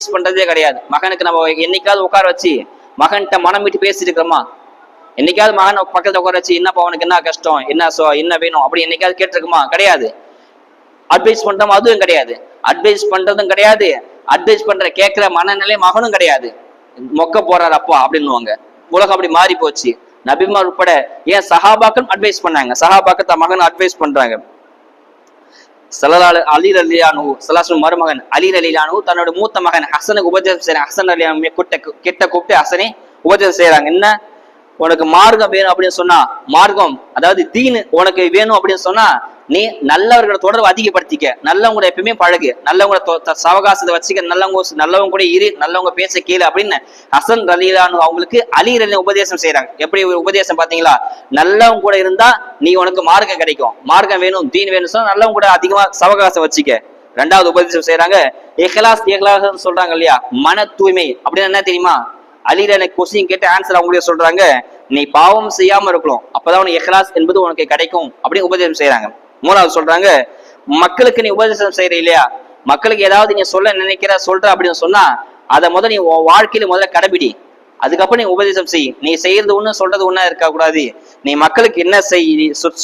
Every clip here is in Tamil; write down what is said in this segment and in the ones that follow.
பண்றதே கிடையாது. மகனுக்கு நம்ம என்னைக்காவது உட்கார வச்சு மகன்கிட்ட மனம் விட்டு பேசிட்டு இருக்கிறோமா? என்னைக்காவது மகன் பக்கத்துல உட்கார வச்சு என்னப்பா அவனுக்கு என்ன கஷ்டம், என்ன வேணும் அப்படி என்னைக்காவது கேட்டிருக்குமா? கிடையாது. அட்வைஸ் பண்றோம், அதுவும் கிடையாது. அட்வைஸ் பண்றதும் கிடையாது. அட்வைஸ் பண்ற கேட்கிற மனநிலை மகனும் கிடையாது. மொக்க போறாரு அப்பா அப்படின்னுவாங்க. உலகம் அப்படி மாறி போச்சு. நபிமார் உட்பட ஏன் சஹாபாக்கள் அட்வைஸ் பண்ணாங்க, சஹாபாக்கள் தன் மகன் அட்வைஸ் பண்றாங்க. அலி ரலியல்லாஹு அன்ஹு மருமகன் அலி ரலியல்லாஹு அன்ஹு தன்னோட மூத்த மகன் ஹசனுக்கு உபதேசம் செய்யறாங்க. ஹசன் ரலியல்லாஹு கிட்ட கூப்பிட்டு ஹசனே உபதேசம் செய்யறாங்க. என்ன, உனக்கு மார்க்கம் வேணும் அப்படின்னு சொன்னா, மார்க்கம் அதாவது தீன் உனக்கு வேணும் அப்படின்னு சொன்னா நீ நல்லவர்களை தொடர்பு அதிகப்படுத்திக்க, நல்லவங்களை எப்பயுமே பழகு, நல்லவங்களை சவகாசத்தை வச்சுக்க, நல்லவங்க கூட இரு, நல்லவங்க பேச கீழே அப்படின்னு ஹசன் ரலியல்லாஹு அவங்களுக்கு அலி ரலியல்லாஹு உபதேசம் செய்யறாங்க. எப்படி ஒரு உபதேசம் பாத்தீங்களா? நல்லவங்க கூட இருந்தா நீ உனக்கு மார்க்கம் கிடைக்கும், மார்க்கம் வேணும் தீன் வேணும் சொன்னா நல்லவங்க கூட அதிகமா சவகாசம் வச்சுக்க. ரெண்டாவது உபதேசம் செய்யறாங்க இஹ்லாஸ். இஹ்லாஸ் சொல்றாங்க இல்லையா, மன தூய்மை அப்படின்னு என்ன தெரியுமா? அலி ரலியல்லாஹு கொஸ்டின் கேட்டு ஆன்சர் அவங்களே சொல்றாங்க, நீ பாவம் செய்யாம இருக்கணும், அப்பதான் உனக்கு இஹ்லாஸ் என்பது உனக்கு கிடைக்கும் அப்படின்னு உபதேசம் செய்யறாங்க. மூணாவது சொல்றாங்க, மக்களுக்கு நீ உபதேசம் செய்யற இல்லையா, மக்களுக்கு ஏதாவது நீ சொல்ற அப்படின்னு சொன்னா அதை முதல்ல நீ உன் வாழ்க்கையில முதல்ல கடைபிடி, அதுக்கப்புறம் நீ உபதேசம் செய். நீ செய்யறது ஒண்ணு சொல்றது ஒண்ணா இருக்க கூடாது. நீ மக்களுக்கு என்ன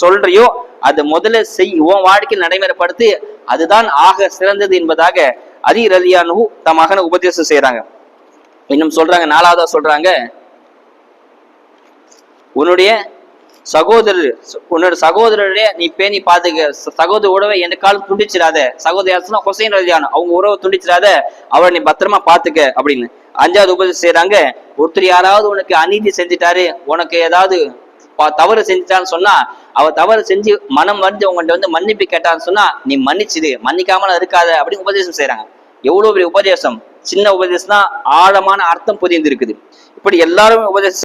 சொல்றியோ அது முதல்ல செய், உன் வாழ்க்கையில் நடைமுறைப்படுத்து, அதுதான் ஆக சிறந்தது என்பதாக அலி ரலியல்லாஹு அன்ஹு தம் மகனை உபதேசம் செய்யறாங்க. இன்னும் சொல்றாங்க, நாலாவதா சொல்றாங்க, உன்னுடைய சகோதரருடைய நீ பேணி பாத்துக்க, சகோதர உறவை எந்த காலம் துண்டிச்சிடாத, சகோதரர் ஹுசைன் ரலியல்லாஹு அன்ஹு அவங்க உறவை துண்டிச்சிடாத, அவரை நீ பத்திரமா பாத்துக்க அப்படின்னு. அஞ்சாவது உபதேசம் செய்யறாங்க, ஒருத்தர் யாராவது உனக்கு அநீதி செஞ்சுட்டாரு, உனக்கு ஏதாவது தவறு செஞ்சுட்டான்னு சொன்னா, அவர் தவறு செஞ்சு மனம் வந்து உங்கள்கிட்ட மன்னிப்பு கேட்டான்னு சொன்னா நீ மன்னிச்சுது, மன்னிக்காமல இருக்காத அப்படின்னு உபதேசம் செய்யறாங்க. எவ்வளவு பெரிய உபதேசம்! சின்ன உபதேசம் தான் ஆழமான அர்த்தம் புரிந்து இருக்குது. இப்படி எல்லாரும் உபதேசம்